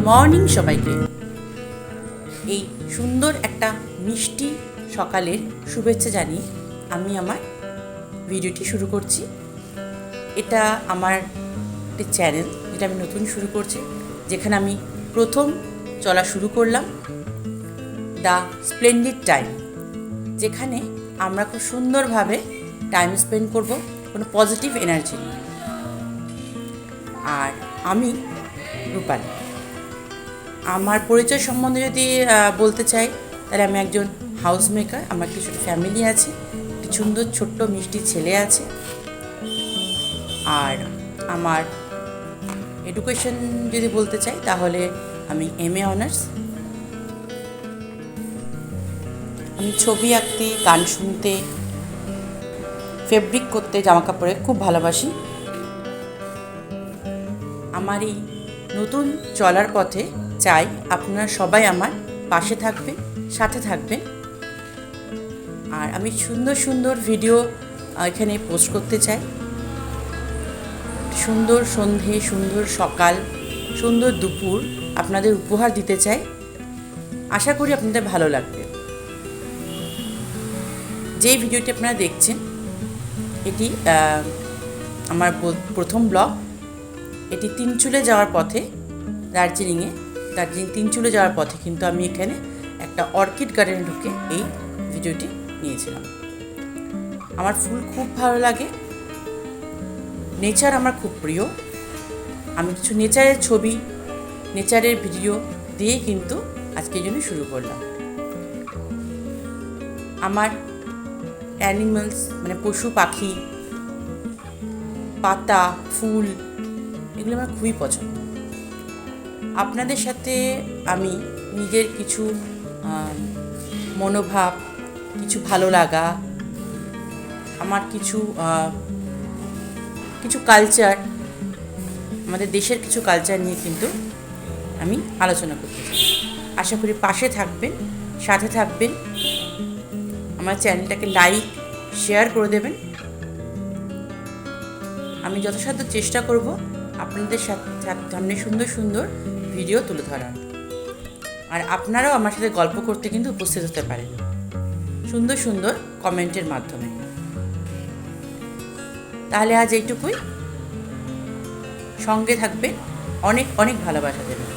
Morning সবাইকে। এই সুন্দর একটা মিষ্টি সকালের শুভেচ্ছা জানিয়ে আমি আমার ভিডিওটি শুরু করছি। এটা আমার একটি চ্যানেল, যেটা আমি নতুন শুরু করছি, যেখানে আমি প্রথম চলা শুরু করলাম দ্য স্প্লেন্ডিড টাইম, যেখানে আমরা খুব সুন্দরভাবে টাইম স্পেন্ড করব কোনো পজিটিভ এনার্জি নিয়ে। আর আমি রূপালী। আমার পরিচয় সম্বন্ধে যদি বলতে চাই, তাহলে আমি একজন হাউস মেকার। আমার কিছু ফ্যামিলি আছে, একটি সুন্দর ছোট্ট মিষ্টি ছেলে আছে। আর আমার এডুকেশন যদি বলতে চাই, তাহলে আমি MA অনার্স। আমি ছবি আঁকতে, গান শুনতে, ফেব্রিক করতে, জামা কাপড়ে খুব ভালোবাসি। আমার এই নতুন চলার পথে চাই আপনারা সবাই আমার পাশে থাকবেন, সাথে থাকবেন। আর আমি সুন্দর সুন্দর ভিডিও এখানে পোস্ট করতে চাই। সুন্দর সন্ধে, সুন্দর সকাল, সুন্দর দুপুর আপনাদের উপহার দিতে চাই। আশা করি আপনাদের ভালো লাগবে। যেই ভিডিওটি আপনারা দেখছেন, এটি আমার প্রথম ব্লগ। এটি তিনচুলে যাওয়ার পথে, দার্জিলিং তিনচুলে যাওয়ার পথে কিন্তু আমি এখানে একটা অর্কিড গার্ডেনে ঢুকে এই ভিডিওটি নিয়েছিলাম। আমার ফুল খুব ভালো লাগে, নেচার আমার খুব প্রিয়। আমি কিছু নেচারের ছবি, নেচারের ভিডিও দিয়ে কিন্তু আজকের জন্য শুরু করলাম। আমার অ্যানিমালস মানে পশু পাখি, পাতা, ফুল, এগুলো আমার খুবই পছন্দ। আপনাদের সাথে আমি নিজের কিছু মনোভাব, কিছু ভালো লাগা, আমার কিছু কালচার, আমাদের দেশের কিছু কালচার নিয়ে কিন্তু আমি আলোচনা করতে চাই। আশা করি পাশে থাকবেন, সাথে থাকবেন। আমার চ্যানেলটাকে লাইক, শেয়ার করে দেবেন। আমি যথাসাধ্য চেষ্টা করব আপনাদের সামনে সুন্দর সুন্দর ভিডিও তুলে ধরার। আর আপনারাও আমার সাথে গল্প করতে কিন্তু উপস্থিত হতে পারেন সুন্দর সুন্দর কমেন্টের মাধ্যমে। তাহলে আজ এইটুকুই। সঙ্গে থাকবেন, অনেক অনেক ভালোবাসা দেবেন।